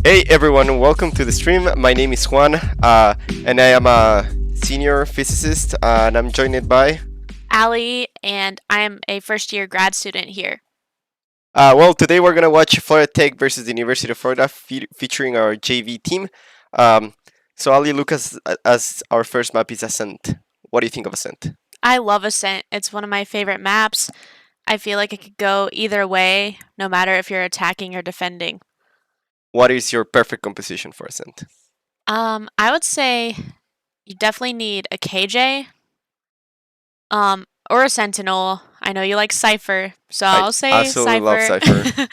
Hey everyone, welcome to the stream. My name is Juan, and I am a senior physicist, and I'm joined by Ali, and I am a first-year grad student here. Well, today we're gonna watch Florida Tech versus the University of Florida, featuring our JV team. So Ali, look as our first map is Ascent. What do you think of Ascent? I love Ascent. It's one of my favorite maps. I feel like it could go either way, no matter if you're attacking or defending. What is your perfect composition for Ascent? I would say you definitely need a KJ, or a Sentinel. I know you like Cypher, so I'll say absolutely love Cypher.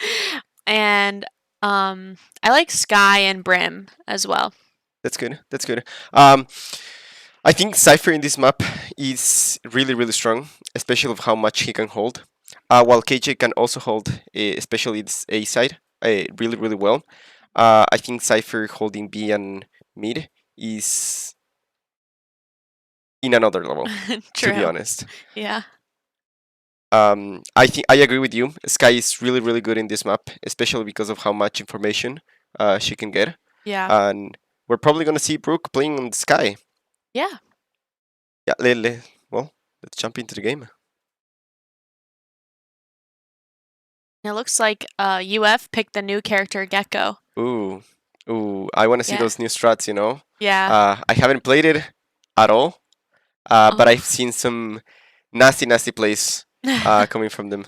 And I like Sky and Brim as well. That's good. That's good. I think Cypher in this map is really strong, especially of how much he can hold. While KJ can also hold, especially its A side, really well. I think Cypher holding B and mid is in another level, to be honest. Yeah. I think I agree with you. Sky is really good in this map, especially because of how much information she can get. Yeah. And we're probably gonna see Brooke playing on Sky. Yeah. Yeah. Well, let's jump into the game. It looks like UF picked the new character Gecko. Ooh, I want to see those new strats, you know? Yeah. I haven't played it at all, but I've seen some nasty plays coming from them.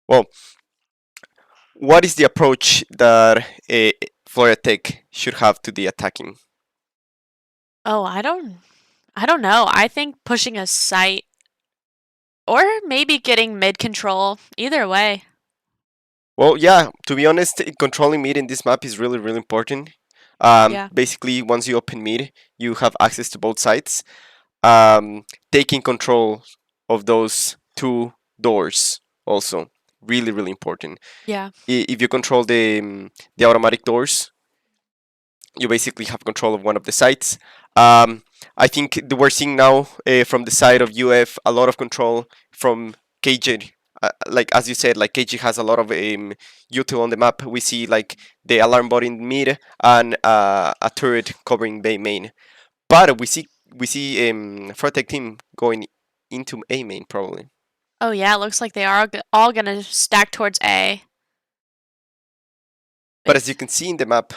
Well, what is the approach that Florida Tech should have to the attacking? Oh, I don't know. I think pushing a site or maybe getting mid control. Either way. Well, yeah, to be honest, controlling mid in this map is really important. Basically, once you open mid, you have access to both sides. Taking control of those two doors also really important. Yeah. If you control the automatic doors, you basically have control of one of the sides. I think we're seeing now from the side of UF a lot of control from KJ. Like as you said, like KJ has a lot of util on the map. We see like the alarm bot in mid and a turret covering Bay main. But we see Florida Tech team going into A main probably. Oh yeah, it looks like they are all gonna stack towards A. But as you can see in the map,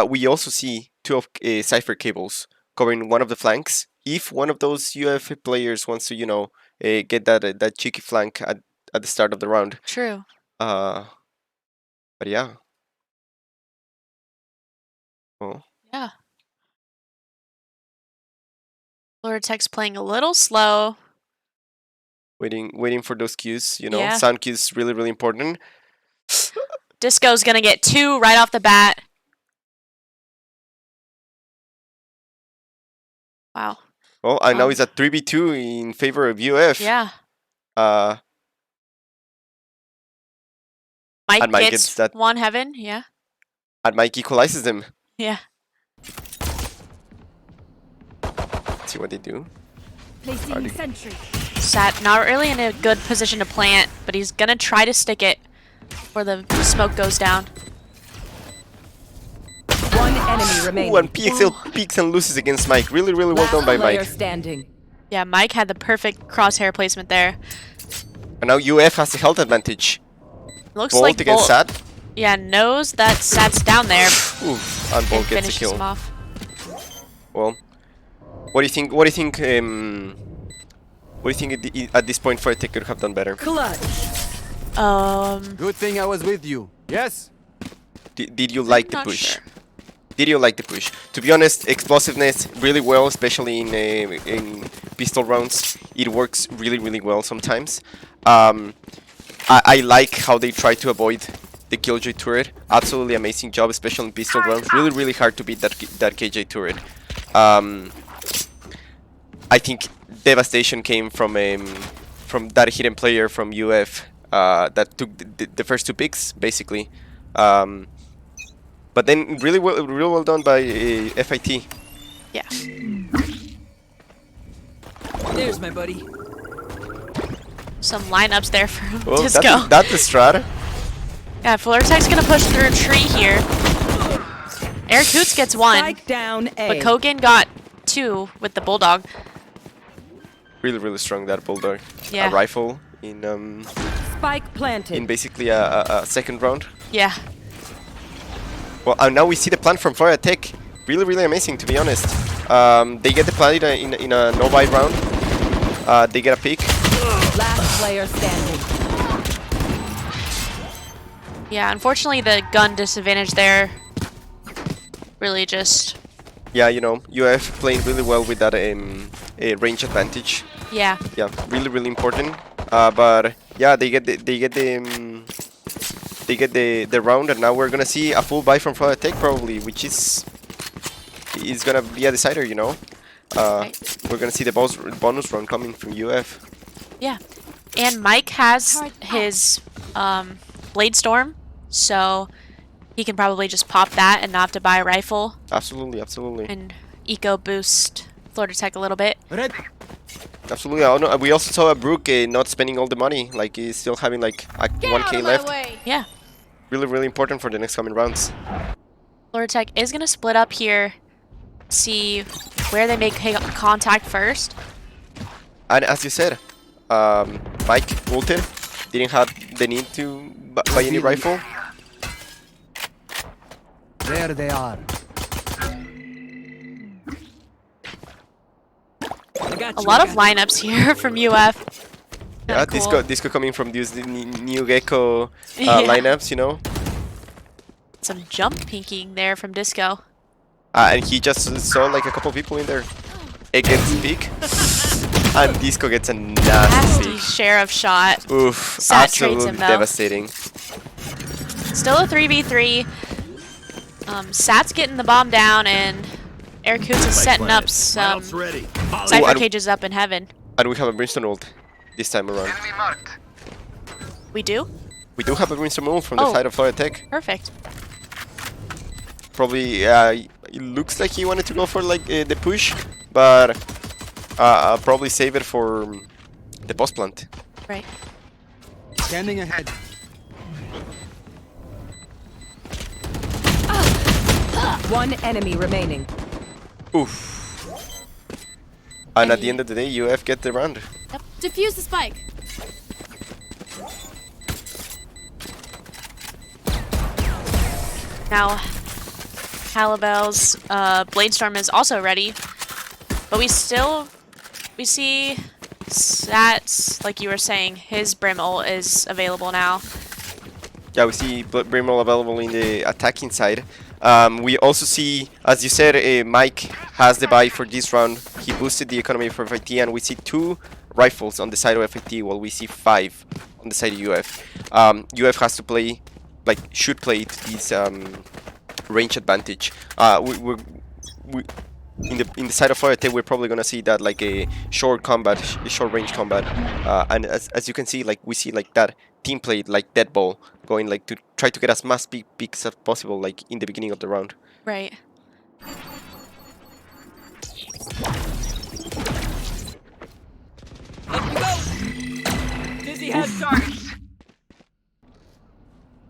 we also see two of Cypher cables covering one of the flanks. If one of those UF players wants to, get that cheeky flank at the start of the round. True. But yeah. Oh. Yeah. Florida Tech's playing a little slow. Waiting for those cues, sound cues really important. Disco's gonna get 2 right off the bat. Wow. Well, and now it's a 3v2 in favor of UF. Yeah. Mike gets that one heaven, yeah. And Mike equalizes them. Yeah. Let's see what they do. Placing sentry. Sat not really in a good position to plant, but he's gonna try to stick it before the smoke goes down. One enemy remaining. Ooh, and PXL peeks and loses against Mike. Really well done by Mike. Standing. Yeah, Mike had the perfect crosshair placement there. And now UF has the health advantage. Looks Bolt like against Sat. Yeah, knows that Sat's down there. Ooh, and Bolt gets the kill. Him off. Well, what do you think? What do you think at this point Florida Tech could have done better? Clutch. Good thing I was with you. Yes. Did you like the push? Sure. Did you like the push? To be honest, explosiveness really well, especially in pistol rounds. It works really well sometimes. I like how they try to avoid the Killjoy turret. Absolutely amazing job, especially in pistol rounds. Really hard to beat that KJ turret. I think devastation came from that hidden player from UF that took the first 2 picks basically. But then real well done by FIT. Yeah. There's my buddy. Some lineups there for Well, Disco. That's the strat. Yeah, Florida Tech's gonna push through a tree here. Eric Coots gets 1, Spike down A. but Kogan got 2 with the Bulldog. Really, really strong that bulldog. Yeah. A rifle in Spike planted. basically a second round. Yeah. Well, now we see the plan from Florida Tech. Really, really amazing, to be honest. They get the plan in a no-buy round. They get a pick. Last player standing. Yeah, unfortunately the gun disadvantage there really just... Yeah, you know, UF playing really well with that range advantage. Yeah. Yeah, really, really important. But yeah, they get the round, and now we're gonna see a full buy from Florida Tech probably, which is gonna be a decider, you know. We're gonna see the bonus round coming from UF. Yeah. And Mike has his Blade Storm, so he can probably just pop that and not have to buy a rifle Absolutely, absolutely. and eco boost Florida Tech a little bit. Red. Absolutely. I know, we also saw a Brooke not spending all the money. Like, he's still having like a 1k left. Yeah. Really, really important for the next coming rounds. Florida Tech is going to split up here, see where they make contact first. And as you said, Mike ulted, didn't have the need to buy any rifle. There they are. A lot of lineups here from UF. Yeah, Kinda cool. Disco coming from these new Gecko Yeah. lineups, you know. Some jump pinking there from Disco. And he just saw like a couple people in there. It gets peek. And Disco gets a nasty Nasty peek. share of shot. Oof, Sat trades him absolutely though. devastating. Still a 3v3. Sat's getting the bomb down, and Eric Coots is setting up some Cypher and- cages up in heaven. And we have a Brimstone ult this time around. We do? We do have a Brimstone ult from the Oh. side of Florida Tech. Perfect. Probably, it looks like he wanted to go for like the push, but I'll probably save it for the post plant. Right. Scanning ahead. One enemy remaining. Oof. And at the end of the day, UF get the round. Yep. Defuse the spike. Now, Halibel's Blade Storm is also ready, but we see Sats, like you were saying, his Brim ult is available now. Yeah, we see Brimwell available in the attacking side. We also see, as you said, Mike has the buy for this round. He boosted the economy for FIT, and we see 2 rifles on the side of FIT, while we see 5 on the side of UF. UF has to play, like, should play to this range advantage. In the side of Florida Tech, we're probably gonna see that like a short combat, short range combat, and as you can see, like we see like that team play like dead ball, going like to try to get as much picks as possible, like in the beginning of the round. Right. Dizzy has targets.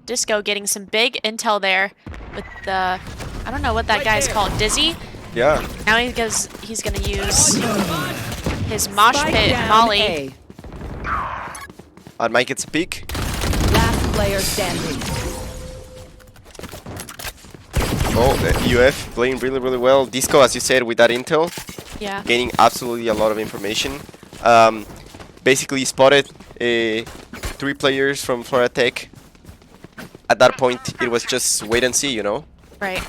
Disco getting some big intel there with the, I don't know what that guy's called, Dizzy. Yeah. Now he's gonna use his mosh Spike pit down molly. A. And Mike gets a pick. Last player standing. Oh, UF playing really, really well. Disco, as you said, with that intel, Yeah. gaining absolutely a lot of information. Basically spotted 3 players from Florida Tech. At that point, it was just wait and see, you know. Right.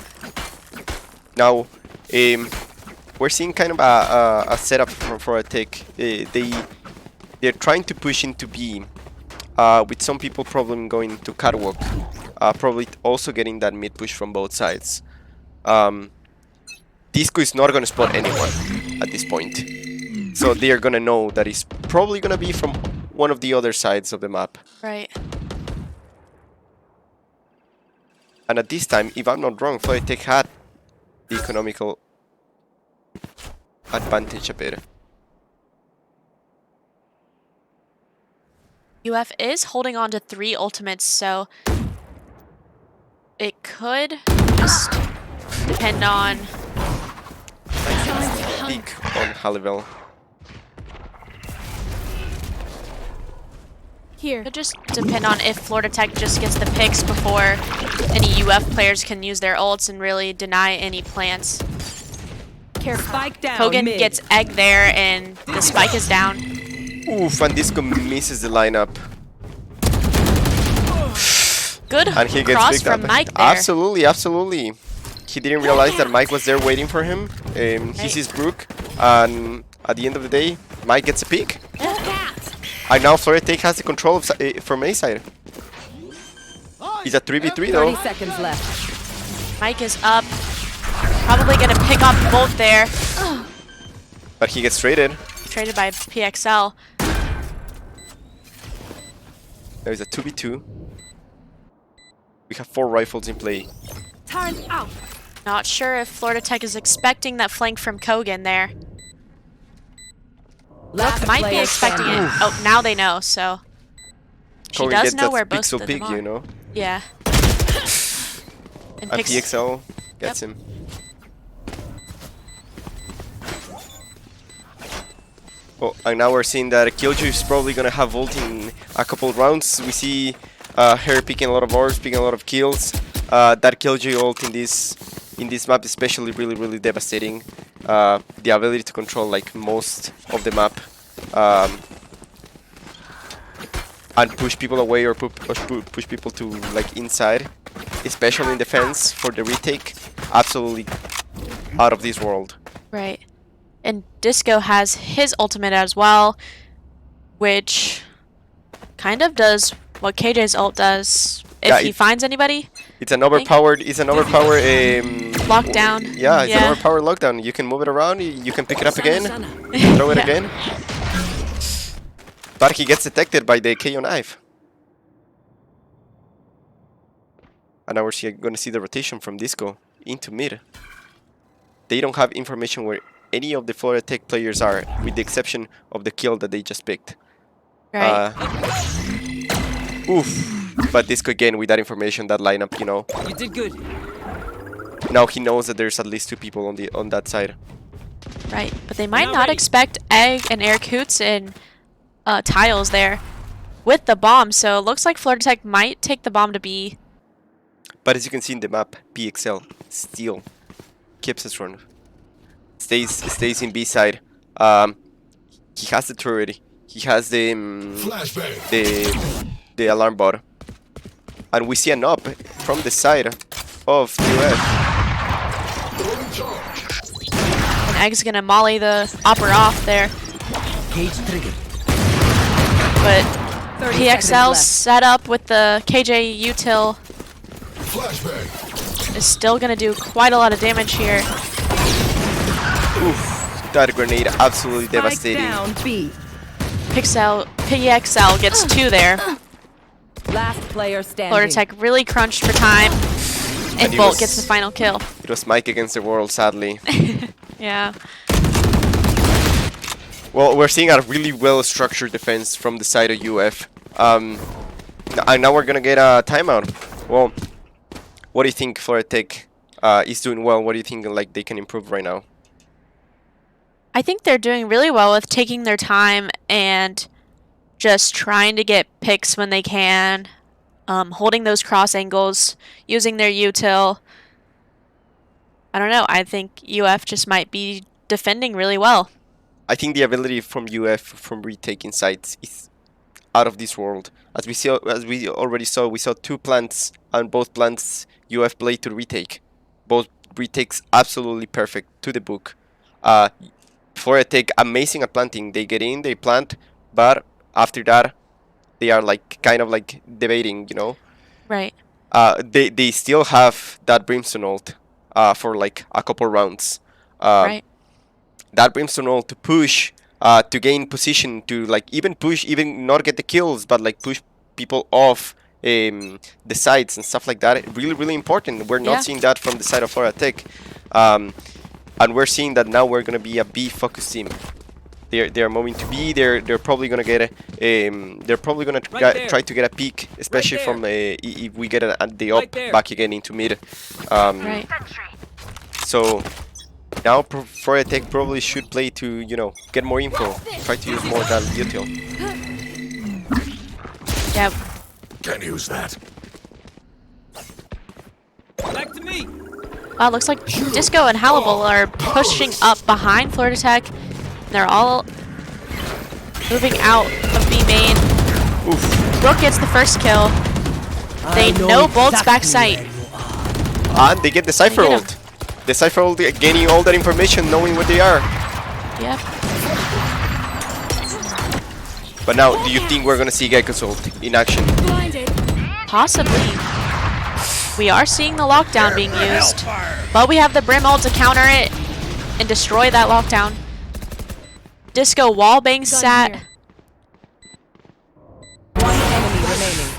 Now, we're seeing kind of a setup from Florida Tech. They're trying to push into B, with some people probably going to catwalk, probably also getting that mid push from both sides. Disco is not going to spot anyone at this point, so they are going to know that it's probably going to be from one of the other sides of the map. Right. And at this time, if I'm not wrong, Florida Tech had the economical advantage a bit. UF is holding on to 3 ultimates, so it could just depend on. Peek on Halivel. Here. It just depend on if Florida Tech just gets the picks before any UF players can use their ults and really deny any plants. Spike down. Hogan mid. gets egg there and the spike is down. Oof, and Disco misses the lineup. Good And he gets cross picked from up. Mike there. Absolutely, absolutely. He didn't realize that Mike was there waiting for him. He sees Brooke, and at the end of the day, Mike gets a pick. And now Florida Tech has the control of, from A side. He's a 3v3 30 though. seconds left. Mike is up. Probably gonna pick up Bolt there. But he gets traded. Traded by PXL. There's a 2v2. We have 4 rifles in play. Time out. Not sure if Florida Tech is expecting that flank from Kogan there. Might be expecting it. Oh, now they know, so. She Kogan does gets know that where both pixel of pig, them are. you know. Yeah. And And PXL gets him. Oh, and now we're seeing that Killjoy is probably gonna have ult in a couple rounds. We see her picking a lot of orbs, picking a lot of kills. That Killjoy ult in this map, especially, really devastating. The ability to control like most of the map, and push people away or push people to like inside, especially in defense for the retake. Absolutely out of this world. Right. And Disco has his ultimate as well, which kind of does what KJ's ult does if Yeah, he finds anybody. It's an overpowered. Lockdown. Yeah, it's an overpowered lockdown. You can move it around. You can pick it up again, throw it Yeah. again. But he gets detected by the KO knife. And now we're going to see the rotation from Disco into mid. They don't have information where any of the Florida Tech players are, with the exception of the kill that they just picked. Right. Oof. But Disco again with that information, that lineup, you know. You did good. Now he knows that there's at least 2 people on that side. Right. But they might not expect Egg and Air Coots and Tiles there with the bomb. So it looks like Florida Tech might take the bomb to B. But as you can see in the map, PXL, Steele, keeps his run. Stays in B side. He has the turret. He has the alarm bot. And we see an up from the side of UF. And Egg's gonna molly the opera off there. Cage triggered. But 30 PXL seconds left. set up with the KJ util is still gonna do quite a lot of damage here. Oof, that grenade absolutely Spike devastating. down B. PXL gets 2 there. Last player standing. Florida Tech really crunched for time. And And it Bolt was- gets the final kill. It was Mike against the world, sadly. Yeah. Well, we're seeing a really well-structured defense from the side of UF. And now we're gonna get a timeout. Well, what do you think Florida Tech is doing well? What do you think like they can improve right now? I think they're doing really well with taking their time and just trying to get picks when they can, holding those cross angles, using their util. I don't know. I think UF just might be defending really well. I think the ability from UF from retaking sites is out of this world. As we already saw, we saw 2 plants, and both plants UF played to retake. Both retakes absolutely perfect to the book. Florida Tech amazing at planting. They get in, they plant, but after that, they are like kind of like debating, you know. Right. They still have that brimstone ult for like a couple rounds. Right. That brimstone ult to push, to gain position, to like even push, even not get the kills, but like push people off the sides and stuff like that. Really important. We're not seeing that from the side of Florida Tech, and we're seeing that now we're gonna be a B focused team. They're moving to B. They're probably gonna get try to get a peek, especially from if we get the up Right there. back again into mid. Right. So now for Tech probably should play to, you know, get more info. Try to use more that util. Yeah. Can use that. Back to me. Wow, looks like Disco and Hannibal are pushing up behind Florida Tech. They're all moving out of B main. Oof. Brooke gets the first kill. They know Bolt's backside. And they get the Cypher They get ult. The Cypher ult gaining all that information, knowing where they are. Yep. But now, do you think we're gonna see Gecko's ult in action? Possibly. We are seeing the lockdown being used. But we have the Brim ult to counter it and destroy that lockdown. Disco wallbang sat. One enemy remaining.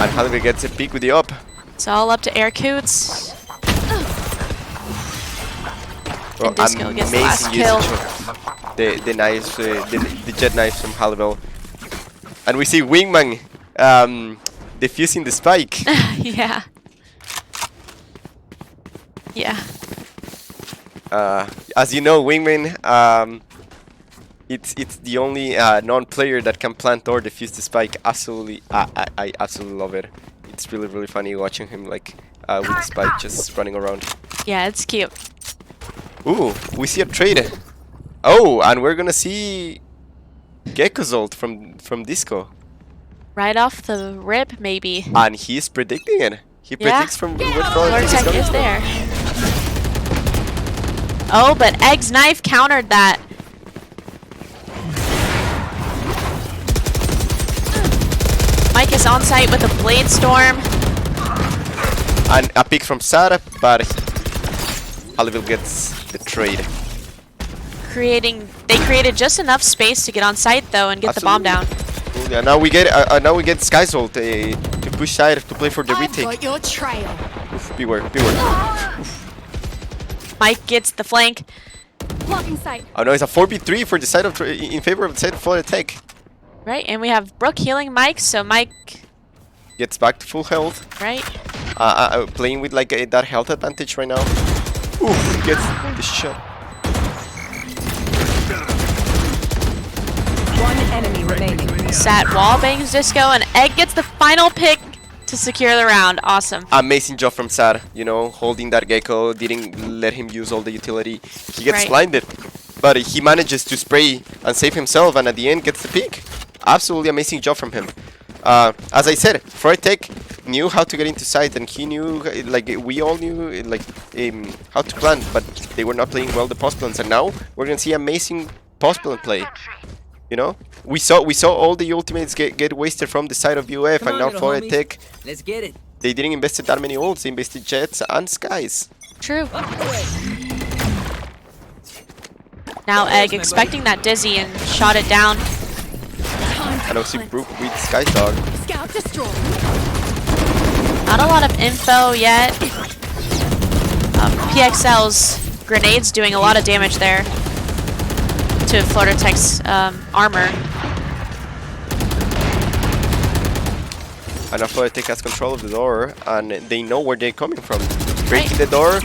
And Haliber gets a peek with the up. It's all up to Air Coots. Well, And Disco gets the last amazing kill. usage of the knives, the jet knives from Haliber. And we see Wingman defusing the spike. Yeah. Yeah. As you know, Wingman, it's the only non-player that can plant or defuse the spike. Absolutely, I absolutely love it. It's really, really funny watching him like with the spike just running around. Yeah, it's cute. Ooh, we see a trade. Oh, and we're gonna see Gecko's ult from Disco. Right off the rip, maybe. And he's predicting it. He Yeah. predicts from where Florida it's Tech coming is from. there. Oh, but Egg's knife countered that. Mike is on site with a blade storm. And a pick from Sarah, but Haliber gets the trade. They created just enough space to get on site though and get the bomb down. Yeah, now we get Sky's ult to push side to play for the retake. Got your trail. Oof, beware, beware. Mike gets the flank. Blocking sight. Oh no, it's a 4v3 for the side of in favor of the side of Florida Tech. Right, and we have Brooke healing Mike, so Mike, Gets back to full health. right? Playing with like that health advantage right now. Oof, gets the shot. One enemy remaining. Sat wallbangs Disco, and Egg gets the final pick to secure the round. Awesome. Amazing job from Sad, you know, holding that Gecko, didn't let him use all the utility. He gets Right. blinded, but he manages to spray and save himself, and at the end gets the pick. Absolutely amazing job from him. As I said, Florida Tech knew how to get into site, and he knew, like we all knew, like how to plant, but they were not playing well the post plants, and now we're gonna see amazing post plant play. You know, we saw all the ultimates get wasted from the side of UF, and now Florida Tech, Let's get it. they didn't invest that many ults, they invested jets and skies. True. Now Egg expecting that dizzy and shot it down. And also Brooke with Sky Dog. Scout destroy. Not a lot of info yet. PXL's grenades doing a lot of damage there to Florida Tech's armor. And now Florida Tech has control of the door, and they know where they're coming from. Breaking the door.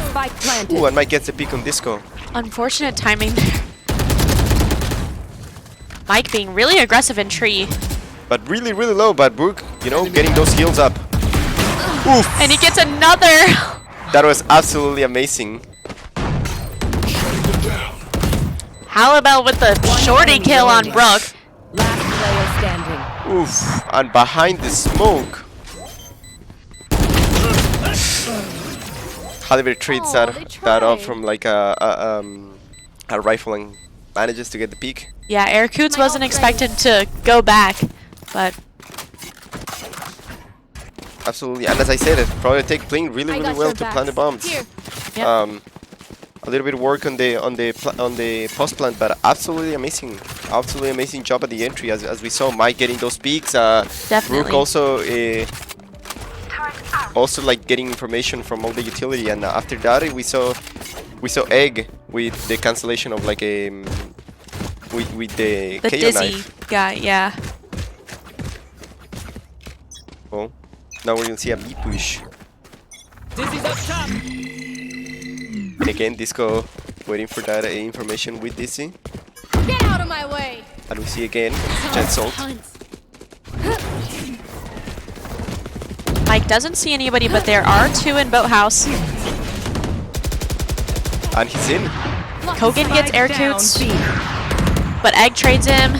Spike planted. Ooh, and Mike gets a pick on Disco. Unfortunate timing there. Mike being really aggressive in tree. But really, really low, but Brooke, you know, getting those heals up. Oof! And he gets another! That was absolutely amazing. Halibel with the shorty kill on Brooke. Last player standing. Oof! And behind the smoke. Haliber trades Oh, that they off tried. from like a rifle and manages to get the peak. Yeah, Air Coots wasn't expected to go back, but Absolutely, and as I said, Florida Tech playing really, I really got well your to back. plant the bombs. Here. yep. A little bit of work on the post plant, but absolutely amazing job at the entry. As we saw, Mike getting those peaks. Definitely. Brooke also like getting information from all the utility, and after that we saw Egg with the cancellation of like a with the the KO dizzy knife. guy, yeah. Well, now we're gonna see a B push. Dizzy's up top. And again, Disco waiting for that information with DC. Get out of my way. And we see again Jet Salt. Mike doesn't see anybody, but there are two in Boathouse. And he's in. Kogan gets air Down Coots, B. but Egg trades him.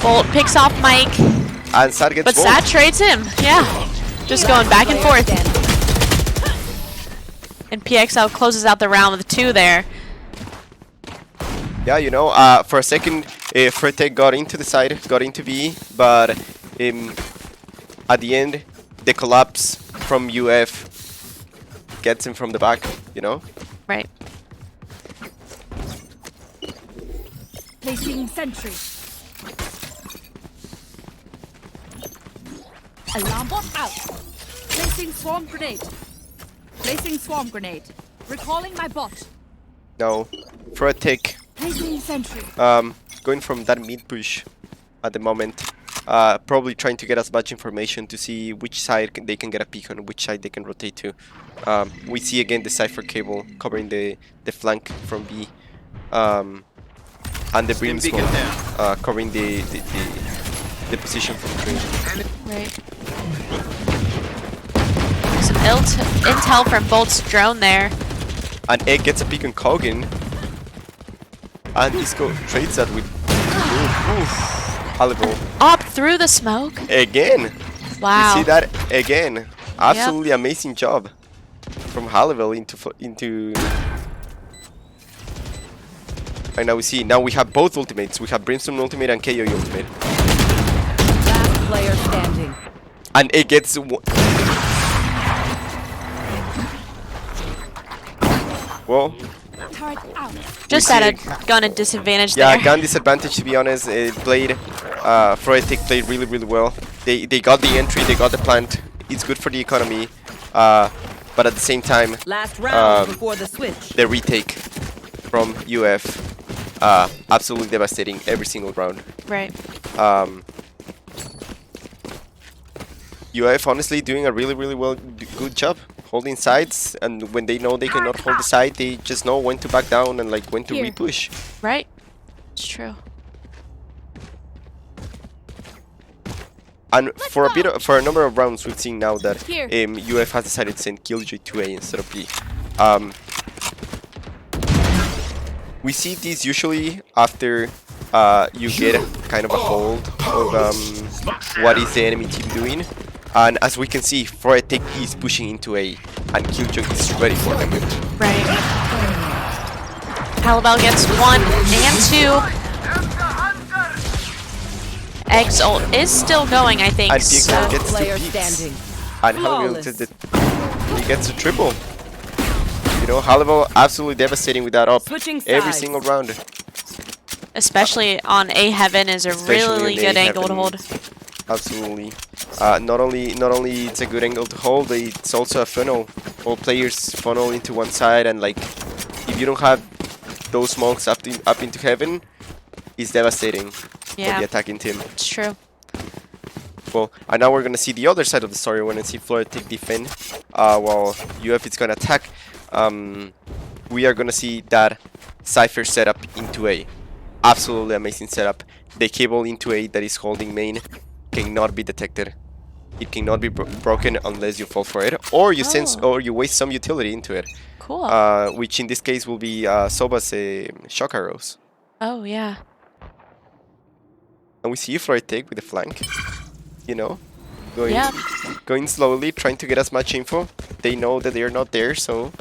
Bolt picks off Mike, And Sad gets but bolt. Sat trades him. Yeah, just going back and Player forth. standing. And PXL closes out the round with 2 there. Yeah, you know, for a second, Frete got into the side, got into B, but at the end, the collapse from UF gets him from the back, you know? Right. Placing sentry. Alarm bot out. Placing swarm grenade. Placing swarm grenade. Recalling my bot. No, Frete Placing sentry. going from that mid push at the moment, probably trying to get as much information to see which side they can get a peek on, which side they can rotate to. We see again the Cypher cable covering the flank from B, and the Brim smoke covering the position from 3. Right. Some intel from Bolt's drone there. And Egg gets a peek on Kogan, and Disco trades that with Halliburton. Up through the smoke. Again! Wow. You see that again? Absolutely amazing job from Halliburton into. And now we see. Now we have both ultimates. We have Brimstone ultimate and KO ultimate. Last player standing. And it gets. Well, Turret out. Just see at a it. gun disadvantage yeah, there. gun disadvantage to be honest. It played. Froetic played really well. They got the entry. They got the plant. It's good for the economy. But at the same time, Last round before the switch. the retake from UF absolutely devastating every single round. Right. UF honestly doing a really good job holding sides, and when they know they cannot hold the side, they just know when to back down and like when to Here. repush. Right. It's true. And for a number of rounds, we've seen now that Here. UF has decided to send Killjoy to A instead of B. We see this usually after you get kind of a hold of what is the enemy team doing, and as we can see, Froetic is pushing into A, and Killjoy is ready for them. Right. Halibel gets 1 and 2. Egg's ult is still going, I think. And So. PXL gets 2 Player peaks, standing. and Halliburton he gets a triple. You know, Halliburton absolutely devastating with that up Switching every sides. single round. Especially on A Heaven is a Especially really on good A angle to Heaven. hold. Absolutely. Not only it's a good angle to hold, but it's also a funnel. All players funnel into one side, and like if you don't have those smokes up into heaven, it's devastating for Yeah. the attacking team. It's true. Well, and now we're gonna see the other side of the story. We're gonna see Froetic defend, while UF is gonna attack. We are gonna see that Cypher setup into A. Absolutely amazing setup. The cable into A that is holding main cannot be detected. It cannot be broken unless you fall for it, or you or you waste some utility into it. Cool. Which in this case will be Soba's shock arrows. Oh, yeah. And we see Froetic with the flank. You know, Yeah. going slowly, trying to get as much info. They know that they are not there, so.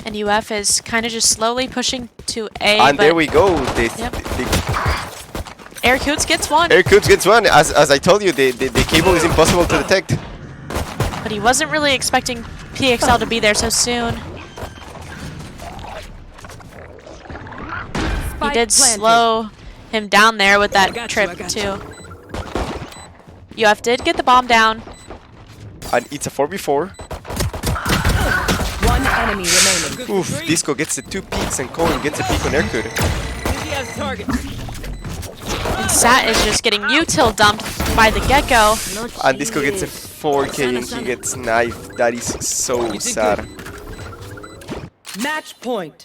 And UF is kind of just slowly pushing to A. And but there we go. Yep. Air Coots gets 1. Air Coots gets 1. As I told you, the cable is impossible to detect. But he wasn't really expecting PXL to be there so soon. He did slow him down there with that trip too. UF did get the bomb down. And it's a 4v4. One enemy remaining. Oof, Disco gets the 2 peaks and Cohen gets a peak on Aircoot. He has target. And Sat is just getting util dumped by the get-go. And Disco gets a 4k and he gets knifed. That is so sad. Match point.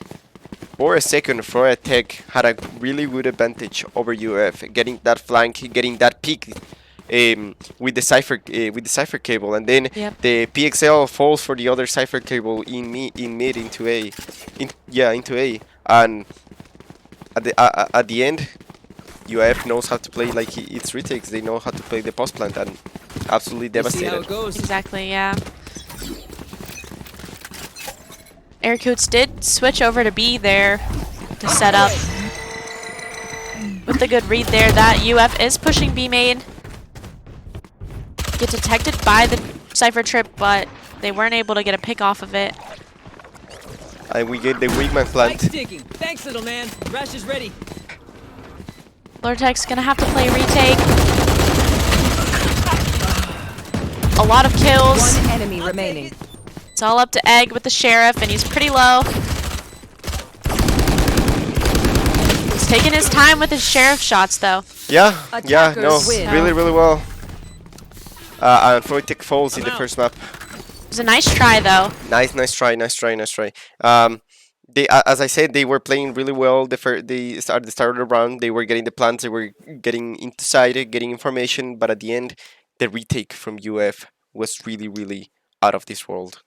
For a second, Florida Tech had a really good advantage over UF, getting that flank, getting that peak with the cipher cable, and then Yep. the PXL falls for the other cipher cable in mid into A, into A, and at the end, UF knows how to play like it's retakes. They know how to play the post plant and absolutely You see how devastated. it goes. Exactly, yeah. Coots did switch over to B there to set up. With the good read there, that UF is pushing B main. Get detected by the Cypher trip, but they weren't able to get a pick off of it. And we get the Wigman Spike's plant. sticking. Thanks, little man. Rash is ready. Lortech's gonna have to play retake. A lot of kills. One enemy remaining. It's all up to Egg with the Sheriff, and he's pretty low. He's taking his time with his Sheriff shots, though. Yeah, no, Attackers win. really well. And Florida Tech falls in the first map. It was a nice try, though. Nice try. They, as I said, they were playing really well. The start of the round, they were getting the plants, they were getting into side, getting information. But at the end, the retake from UF was really out of this world.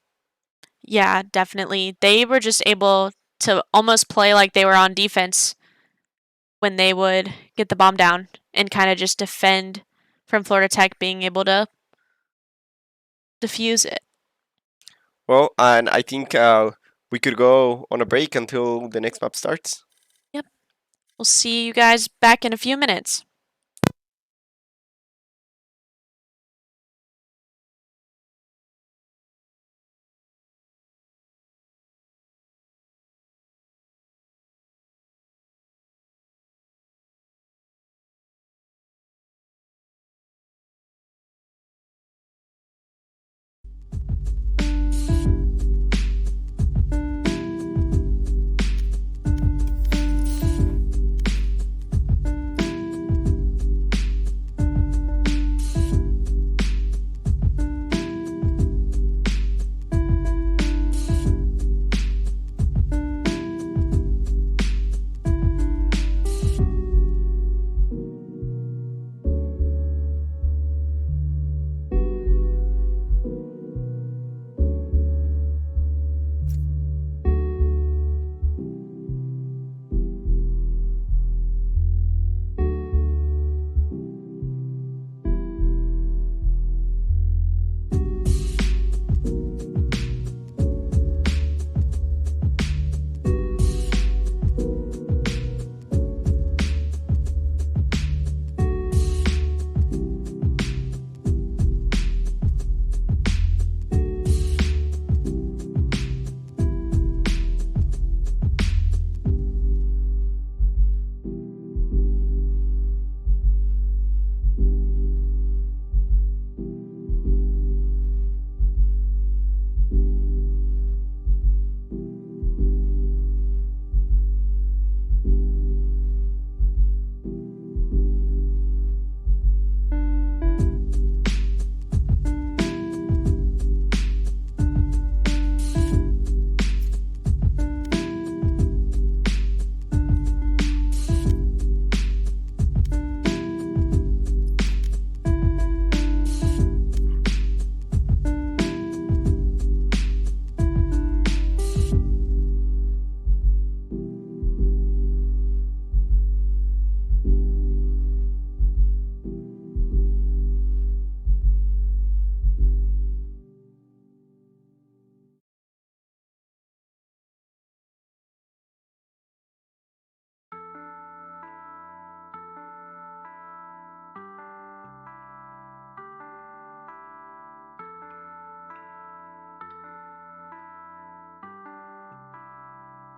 Yeah, definitely. They were just able to almost play like they were on defense when they would get the bomb down and kind of just defend from Florida Tech being able to defuse it. Well, and I think we could go on a break until the next map starts. We'll see you guys back in a few minutes.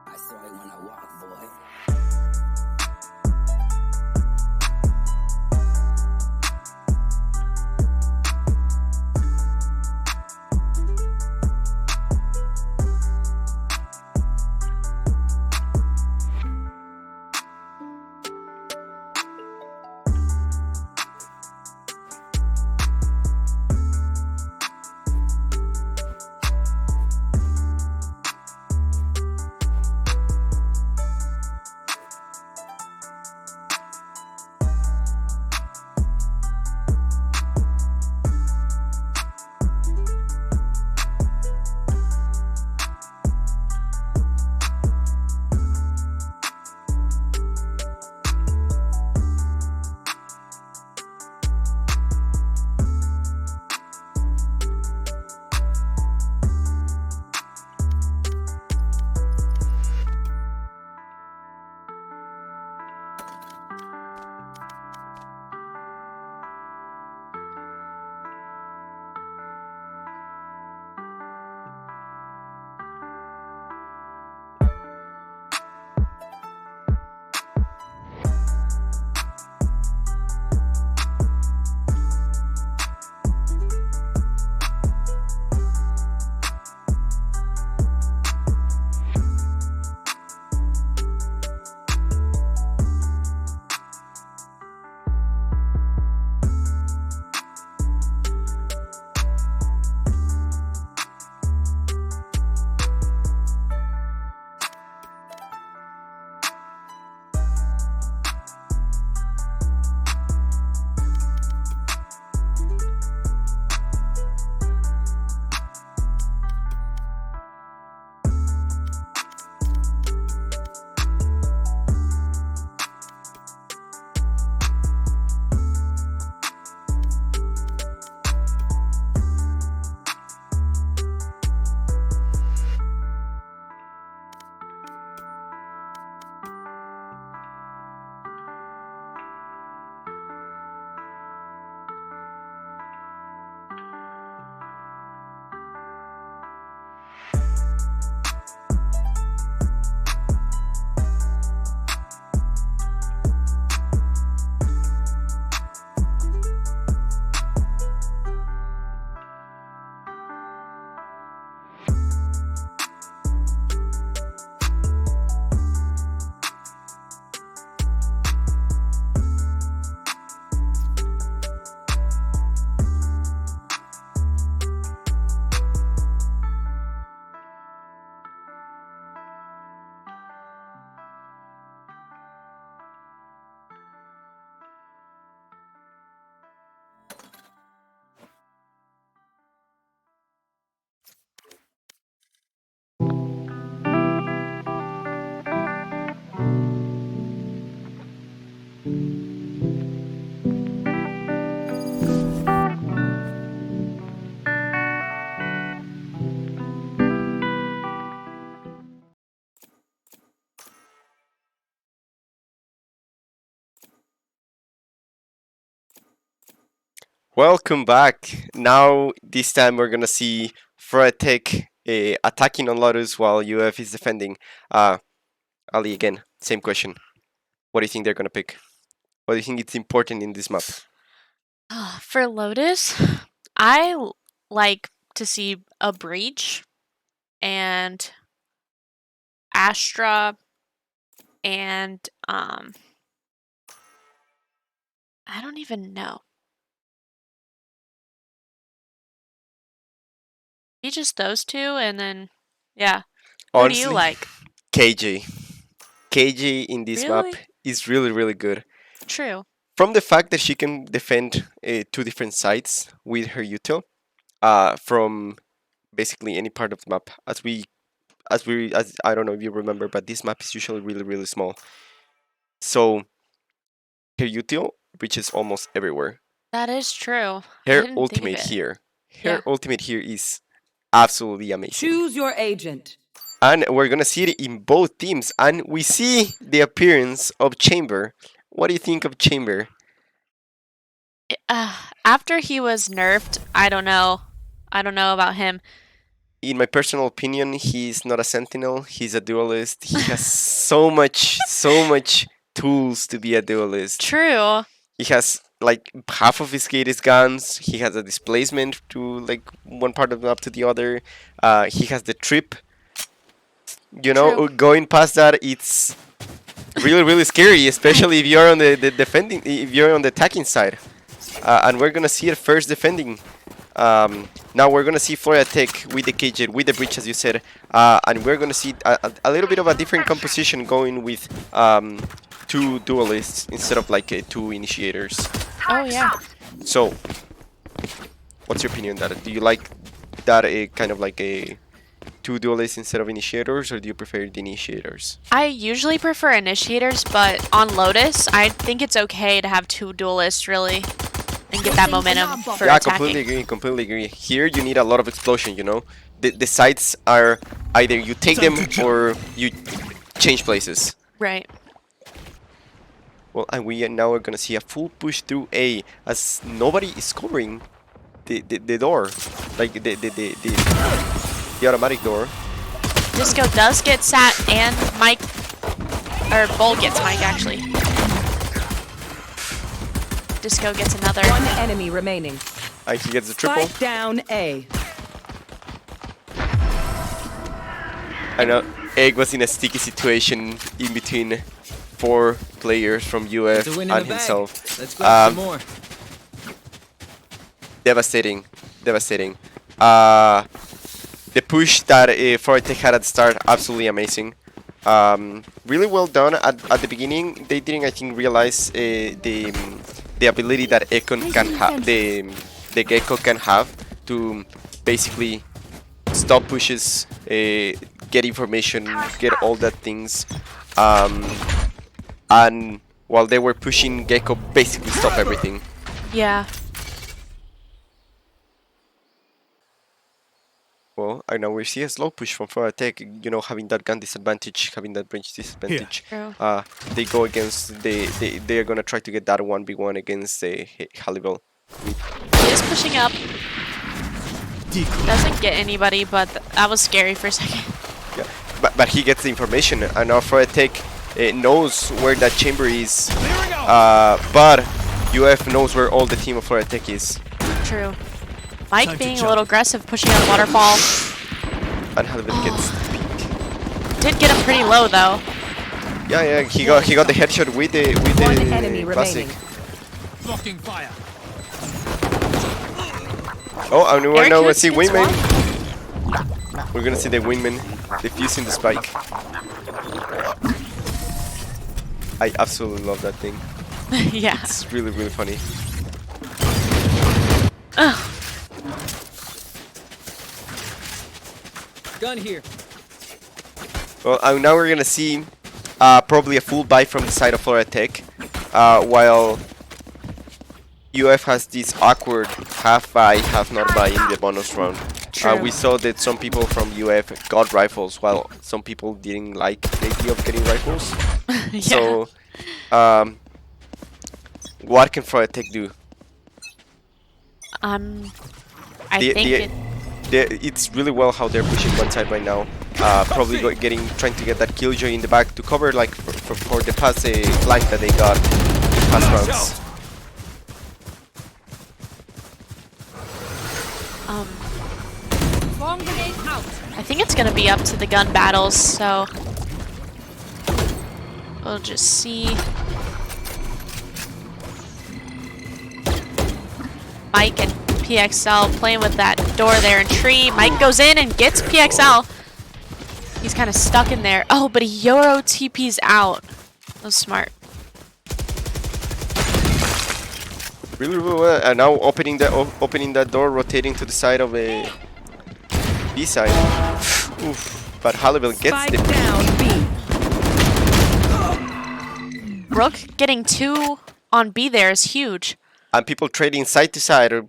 I saw it when I walk, boy. Welcome back. Now, this time we're gonna see Tech attacking on Lotus while UF is defending. Ali, again, same question. What do you think they're gonna pick? What do you think it's important in this map? For Lotus, I like to see a breach and Astra and I don't even know. Be just those two, and then yeah. Who do you Honestly, like? KJ. KJ in this map Really? is really, really good. True. From the fact that she can defend two different sides with her util, from basically any part of the map. As I don't know if you remember, but this map is usually really, really small. So her util reaches almost everywhere. That is true. I Her didn't think of ultimate it. here, Yeah. her ultimate here is absolutely amazing. Choose your agent. And we're gonna see it in both teams, and we see the appearance of Chamber. What do you think of Chamber? After he was nerfed, I don't know. I don't know about him. In my personal opinion, he's not a sentinel. He's a duelist. He has so much tools to be a duelist. True. He has like half of his kit is guns. He has a displacement to like one part of the map to the other. He has the trip. You know, True. going past that, it's really, really scary, especially if you're on the defending, if you're on the attacking side. And we're gonna see it first defending. Now we're gonna see Florida Tech with the KJ, with the breach, as you said, and we're gonna see a little bit of a different composition going with two duelists instead of like two initiators. Oh yeah. So, what's your opinion on that? Do you like that kind of like a two duelists instead of initiators, or do you prefer the initiators? I usually prefer initiators, but on Lotus, I think it's okay to have two duelists really and get that momentum for Yeah, attacking. completely agree. Here you need a lot of explosion, you know? The sites are either you take them or you change places. Right. Well, and we are now gonna see a full push through A as nobody is covering the door. Like the automatic door. Disco does get Sat and Mike, or Bull gets Mike actually. Disco gets another. One enemy remaining. And he gets the triple. Spike down A. I know Egg was in a sticky situation in between 4 players from UF It's a win in and the bag. himself. Let's go for more. Devastating. The push that Fortech had at the start, absolutely amazing. Really well done at the beginning. They didn't, I think, realize the ability that Econ can have, the Gecko can have to basically stop pushes, get information, get all that things, and while they were pushing, Gecko basically stopped everything. Yeah. Well, I know we see a slow push from Florida Tech, you know, having that gun disadvantage, having that range disadvantage. True. They go against, they're gonna try to get that 1v1 against the Halliwell. He is pushing up. Doesn't get anybody, but that was scary for a second. Yeah, but he gets the information, and now Florida Tech knows where that chamber is, but UF knows where all the team of Florida Tech is. True. Mike being a little aggressive, pushing on waterfall. And Halliwell gets Did get him pretty low though. yeah, he got the headshot with the One enemy classic. remaining. Blocking fire. Oh, and we're Eric now gonna Coots see gets Wingman. We're gonna see the Wingman defusing the spike. I absolutely love that thing. Yeah. It's really, really funny. Gun here. Well, now we're gonna see probably a full buy from the side of Florida Tech, while UF has this awkward half buy, half not buy in the bonus round. True. We saw that some people from UF got rifles, while some people didn't like the idea of getting rifles. Yeah. So, what can Florida Tech do? I The- think the- it's really well how they're pushing one side right now. Probably trying to get that killjoy in the back to cover like for the past flank that they got in past rounds. Swarm grenade out. I think it's gonna be up to the gun battles, so we'll just see. Mike and PXL playing with that door there in tree. Mike goes in and gets PXL. He's kind of stuck in there. Oh, but he Euro TP's out. That was smart. Really, really well. And now opening that door, rotating to the side of a B side. Oof. But Halliwell gets Spike the down B. Brooke getting 2 on B there is huge. and people trading side to side are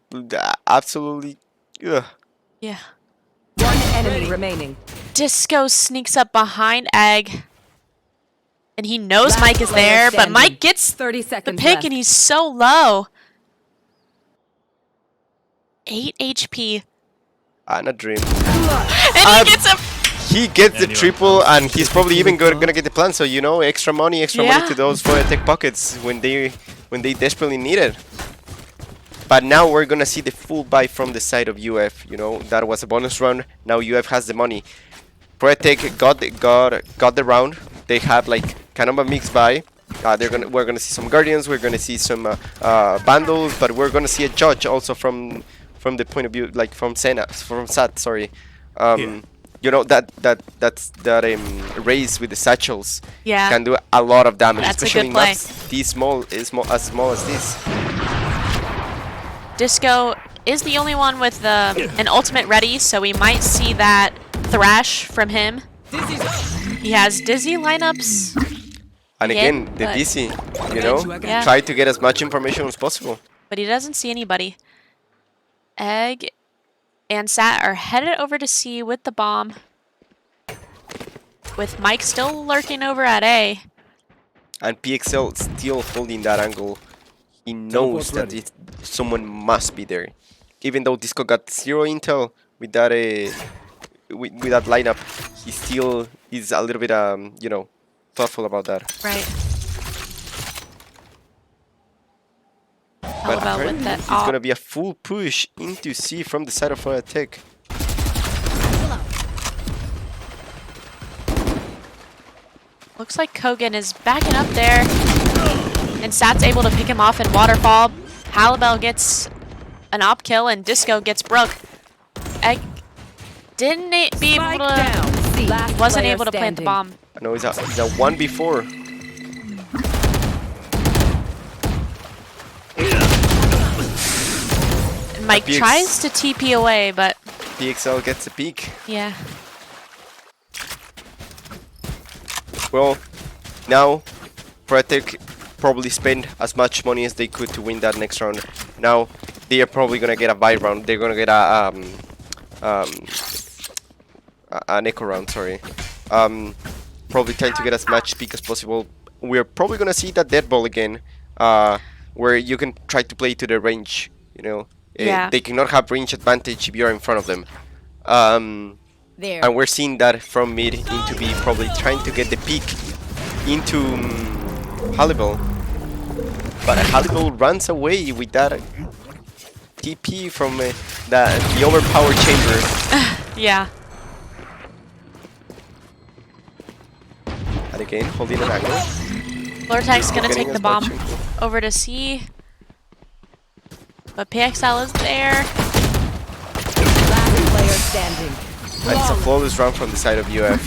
absolutely. Ugh. Yeah. One enemy remaining. Disco sneaks up behind Egg. And he knows Last Mike is player there, but standing. Mike gets 30 the seconds pick left. and he's so low. 8 HP. And a dream. And he gets a... He gets the triple, and he's probably even gonna get the plan. So you know, extra money Yeah. to those Tech pockets when they desperately need it. But now we're gonna see the full buy from the side of UF. You know, that was a bonus round. Now UF has the money. Tech got the round. They have like kind of a mixed buy. We're gonna see some guardians. We're gonna see some bundles, but we're gonna see a judge also from the point of view like from Sat. Sorry. You know that race with the satchels Yeah. can do a lot of damage, That's a especially good play. not these as small as this. Disco is the only one with an ultimate ready, so we might see that thrash from him. He has dizzy lineups. And Yeah, again, the but- DC, you know, Yeah. try to get as much information as possible. But he doesn't see anybody. Egg and Sat are headed over to C with the bomb. With Mike still lurking over at A. And PXL still holding that angle. He knows that someone must be there. Even though Disco got 0 intel with that with that lineup, he still is a little bit you know, thoughtful about that. Right. But About with apparently that it's op. gonna be a full push into C from the side of Tech. Looks like Kogan is backing up there. And Sat's able to pick him off in Waterfall. Halibel gets an op kill and Disco gets Brooke. Egg didn't be able Spike to... down. C. Last Wasn't player able to plant the standing. bomb. I know it's a 1v4. And Mike PX tries to TP away, but PXL gets a peek. yeah. Well, now Tech probably spend as much money as they could to win that next round. Now they are probably gonna get a buy round. They're gonna get an echo round. Sorry. Probably trying to get as much peak as possible. We're probably gonna see that dead ball again, where you can try to play to the range. You know, Yeah. they cannot have range advantage if you're in front of them. There. And we're seeing that from mid into B, probably trying to get the peak into Hallibel. But Hallibel runs away with that TP from the overpowered chamber. Yeah. And again, holding an angle. Lortec's gonna Getting take the as much bomb info. over to C. But PXL is there. Last player standing. And it's a flawless round from the side of UF.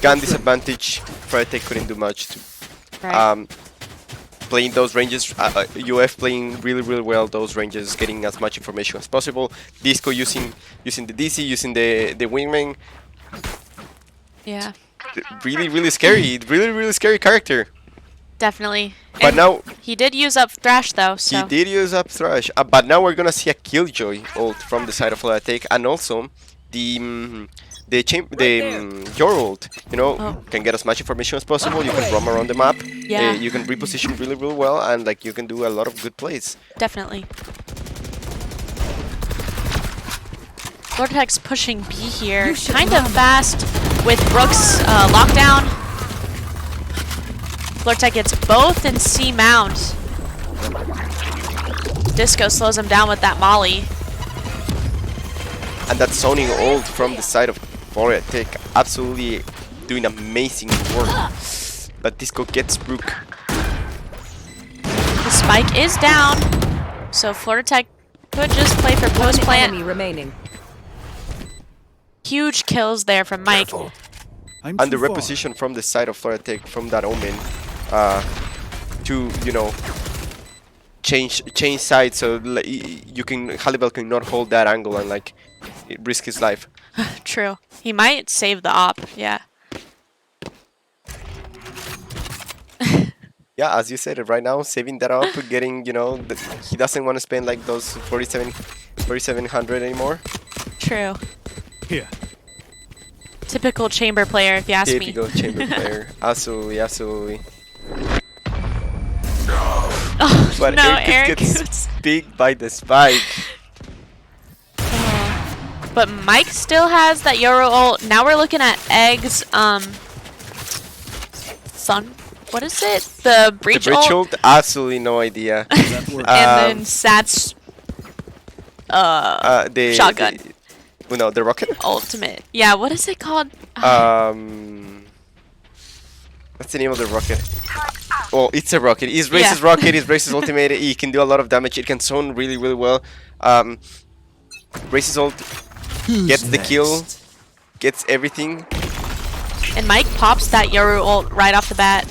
Gun disadvantage, Tech couldn't do much. Right. Playing those ranges, UF playing really well those ranges, getting as much information as possible. Disco using the DC, using the wingman. Yeah. Really scary, really scary character. Definitely. But And now he did use up Thrash though, so he did use up Thrash, but now we're gonna see a Killjoy ult from the side of Tech, and also the your ult, you know, Oh. can get as much information as possible. You can roam around the map. Yeah. You can reposition really well, and like you can do a lot of good plays. Definitely. Vortex pushing B here, kind of fast with Brooke's lockdown. Vortex gets both in C mount. Disco slows him down with that molly. And that zoning ult from the side of Vortex, absolutely doing amazing work. But Disco gets Brooke. The spike is down, so Florida could just play for post One plant. enemy remaining. Huge kills there from Mike. I'm And the too far. reposition from the side of Florida from that Omen to, you know, change sides, so you can Halibel cannot hold that angle and like risk his life. True. He might save the op, yeah. Yeah, as you said, right now saving that up, getting, you know, he doesn't want to spend like those 4,700 anymore. True. Here. Typical chamber player, if you ask me. Typical chamber player, absolutely. Oh, But no, Eric Eric. gets picked by the spike. But Mike still has that Yoru ult. Now we're looking at Egg's, what is it? The breach, The breach ult. ult, absolutely no idea. That worked. And then Sat's, The shotgun. No, the rocket. ultimate. Yeah, what is it called? What's the name of the rocket? Oh, it's a rocket. It's Race's Yeah. rocket. It's Race's ultimate. It can do a lot of damage. It can zone really well. Race's ult gets the kill, gets everything. And Mike pops that Yoru ult right off the bat.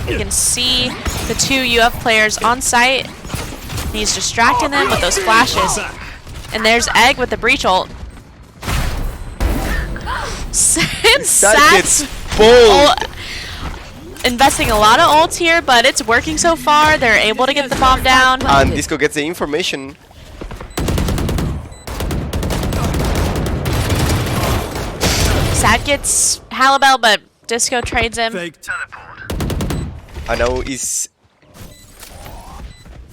You can see the two UF players on site. He's distracting them with those flashes. And there's Egg with the breach ult. And That gets Sats pulled. investing a lot of ults here, but it's working so far. They're able to get the bomb down. And Disco gets the information. Sat gets Halibel, but Disco trades him. Fake. I know is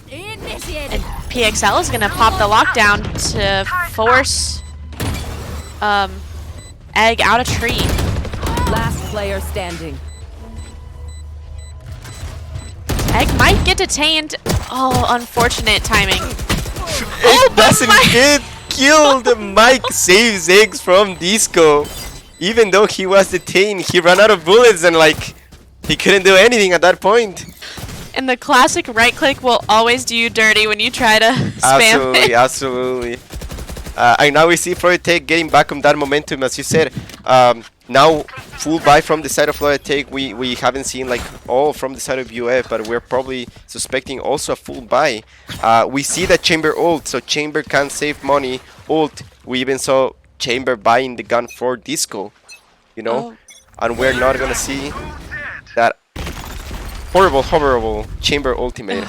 Initiated. And PXL is gonna pop the lockdown to force Egg out of tree. Last player standing. Egg might get detained. Oh, unfortunate timing. Egg doesn't get killed. Mike saves Eggs from Disco. Even though he was detained, he ran out of bullets and like he couldn't do anything at that point. And the classic right click will always do you dirty when you try to spam it. Absolutely. And now we see Florida Tech getting back on that momentum, as you said. Now full buy from the side of Florida Tech. We haven't seen like all from the side of UF, but we're probably suspecting also a full buy. We see that Chamber ult, so Chamber can save money. Ult. We even saw Chamber buying the gun for Disco, you know, and we're not gonna see that horrible Chamber ultimate.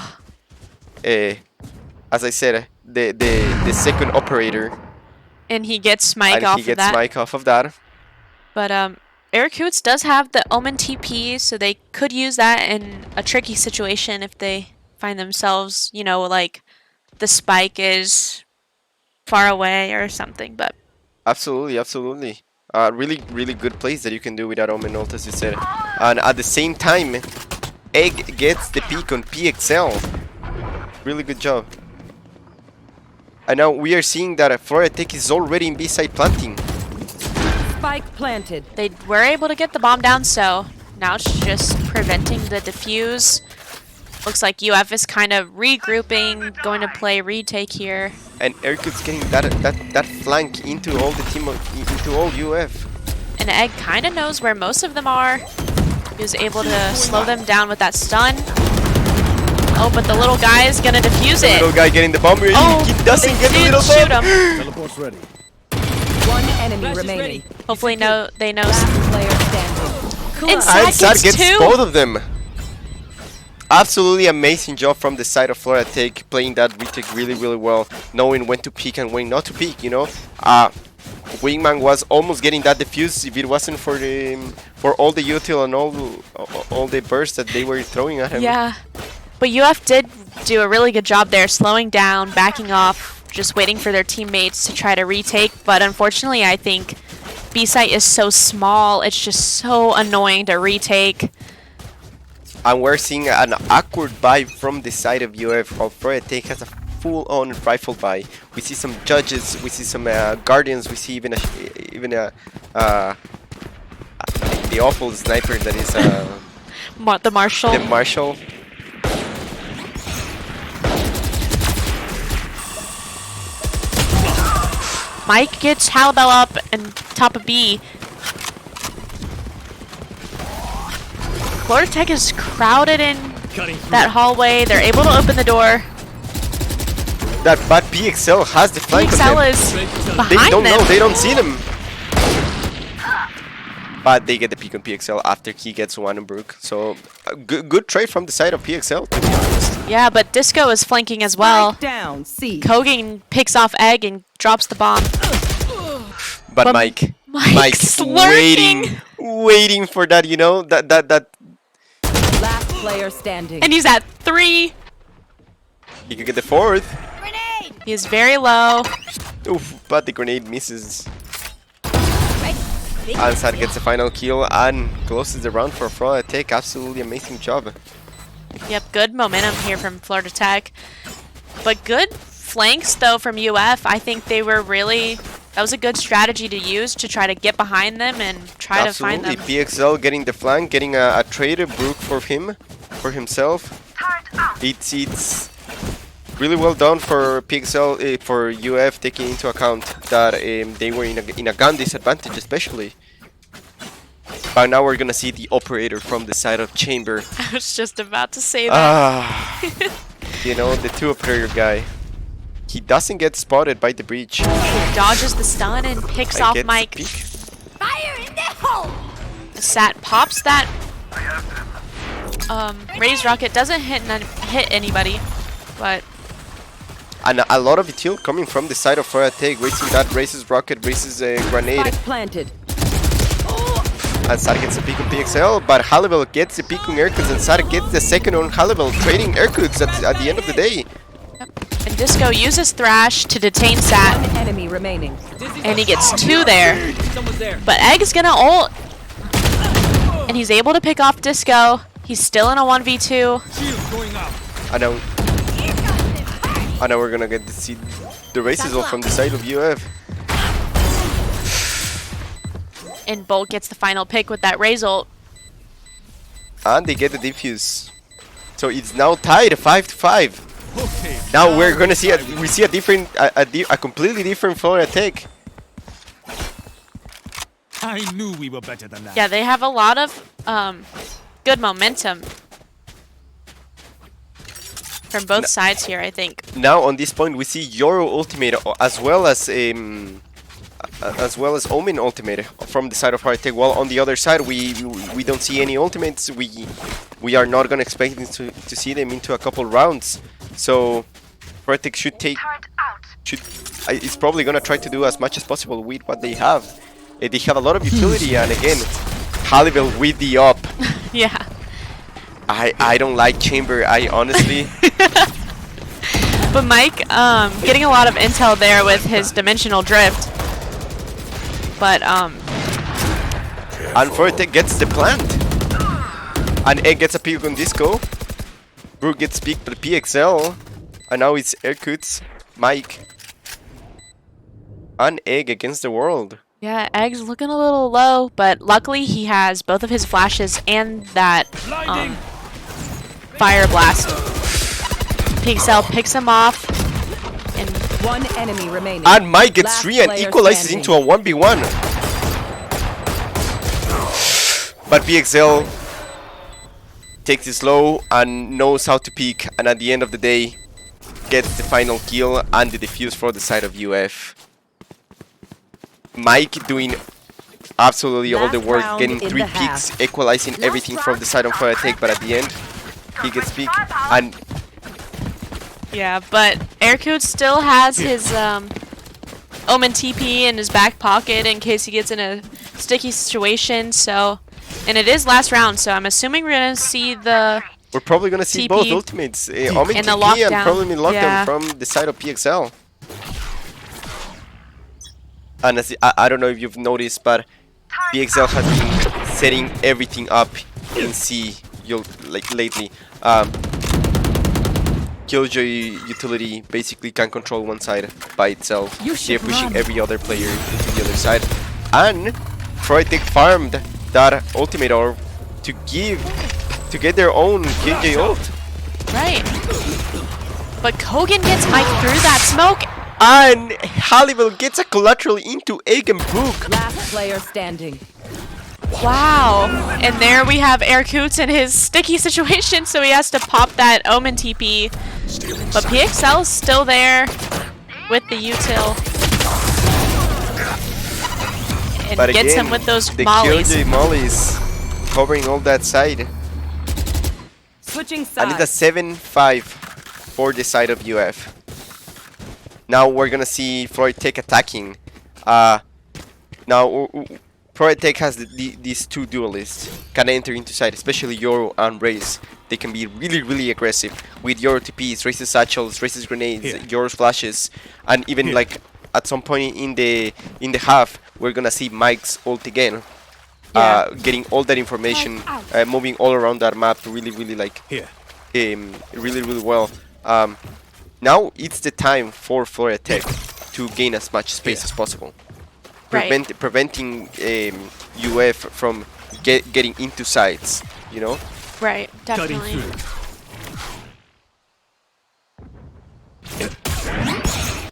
As I said, the second operator, And he gets Mike and off he of gets that. Mike off of that. But Eric Coots does have the Omen TP, so they could use that in a tricky situation if they find themselves, you know, like the spike is far away or something. But Absolutely. Really good plays that you can do with that Omen ult, as you said. And at the same time, Egg gets the peek on PXL. Really good job. And now we are seeing that Florida Tech is already in B-side planting. Spike planted. they were able to get the bomb down, so now it's just preventing the defuse. Looks like UF is kind of regrouping, going to play retake here. And Erkut's getting that flank into all the team, into all UF. And Egg kind of knows where most of them are. He was able to slow them down with that stun. Oh, but the little guy is going to defuse it. Little guy getting the bomb. He doesn't they get the did little shoot bomb. him. Teleport's ready. One enemy Flash is remaining. ready. Hopefully they know. Last player standing. And And Sad Sad gets two. both of them. Absolutely amazing job from the side of Florida Tech, playing that retake really well, knowing when to peek and when not to peek, you know. Wingman was almost getting that defuse if it wasn't for the for all the util and all the bursts that they were throwing at him. Yeah. But UF did do a really good job there, slowing down, backing off, just waiting for their teammates to try to retake. But unfortunately, I think B site is so small, it's just so annoying to retake. And we're seeing an awkward buy from the side of UF, while Tech has a full-on rifle buy. We see some judges, we see some guardians, we see even the awful sniper that is The Marshall. the Marshall. Mike gets Halibel up and top of B. Florida Tech is crowded in that hallway. They're able to open the door. But PXL has the flank on them. PXL is They behind don't them. know, they don't see them. But they get the peek on PXL after he gets one on Brooke. So good trade from the side of PXL, to be honest. Yeah, but Disco is flanking as well. Spike down, C. Kogan picks off Egg and drops the bomb. But Mike's Mike's lurking. waiting for that, you know, that Last player standing. And he's at 3. he could get the fourth. He is very low. Oof, but the grenade misses. Ansar gets the final kill and closes the round for Florida Tech. Absolutely amazing job. Yep, good momentum here from Florida Tech. But good flanks, though, from UF. I think they were really... That was a good strategy to use to try to get behind them and try to find them. PXL getting the flank, getting a trader Brooke for himself. It's really well done for PXL, for UF, taking into account that they were in a gun disadvantage, especially. But now we're gonna see the operator from the side of Chamber. I was just about to say that. You know, the 2 operator guy. He doesn't get spotted by the breach. Dodges the stun and picks I off get the Mike. peek. Fire in the hole! Sat pops that raised rocket. Doesn't hit anybody, but And a lot of util coming from the side of Florida Tech, wasting that raises rocket, raises a grenade. Spike planted. And Sar gets the peek on PXL, but Halibel gets the peek on Aircoots, and Sar gets the second on Halibel, trading Aircoots at the end of the day. and Disco uses Thrash to detain Sat, One enemy remaining. and he gets 2 there. Someone's there. But Egg is gonna ult, and he's able to pick off Disco. He's still in a 1v2. Shield going out. I know we're gonna get to see the races all from the side of UF. And Bolt gets the final pick with that Raze ult. And they get the defuse. So it's now tied 5-5. Okay. Now we're gonna see a completely different Florida Tech. I knew we were better than that. Yeah, they have a lot of good momentum from both sides here, I think. Now on this point we see Yoro ultimate as well as Omen ultimate from the side of Florida Tech. While on the other side we don't see any ultimates. We are not gonna expect to see them into a couple rounds. So Florida Tech it's probably gonna try to do as much as possible with what they have. They have a lot of utility, and again, Halibel with the up. Yeah. I don't like Chamber. I honestly. But Mike, getting a lot of intel there with his dimensional drift. But And Florida Tech gets the plant. And Egg gets a peek on Disco. Brooke gets peeked by PXL. And now it's Aircoots, Mike, and Egg against the world. yeah, Egg's looking a little low, but luckily he has both of his flashes and that fire blast. Pixel picks him off, and One enemy remaining. And Mike gets Last 3 and player equalizes standing. into a 1v1. But PXL takes it slow and knows how to peek, and at the end of the day gets the final kill and the defuse for the side of UF. Mike doing absolutely all the Last work, round getting in 3 the peaks, half. equalizing everything from the side of Florida Tech, but at the end he gets peek. And yeah, but Aircoots still has his Omen TP in his back pocket in case he gets in a sticky situation. So, and it is last round, so I'm assuming we're gonna see the We're probably gonna see TP both ultimates. Omen and the TP and lockdown. probably lockdown Yeah. from the side of PXL. And as I don't know if you've noticed, but PXL has been setting everything up in C like lately. Killjoy utility basically can control one side by itself. They're pushing every other player to the other side. And Freudtech farmed that ultimate orb to get their own Killjoy ult. right. But Kogan gets Mike through that smoke. And Halliwell gets a collateral into Egg and Brooke. Last player standing. Wow. And there we have Coots in his sticky situation, so he has to pop that Omen TP. But PXL's still there with the util. And But gets again, him with those the mollies. Killjoy mollies covering all that side. Switching And sides. it's a 7-5 for the side of UF. Now we're gonna see Freudtech attacking. Now Freudtech has these two duelists can enter into side, especially Yoro and Raze. They can be really aggressive with Yoro TPs, Raze's satchels, Raze's grenades, Yoro's flashes, and even like at some point in the half, we're gonna see Mike's ult again. Yeah. Getting all that information, moving all around that map really like really well. Now it's the time for Freudtech to gain as much space as possible, Right. preventing UF from getting into sides. You know. Right, definitely.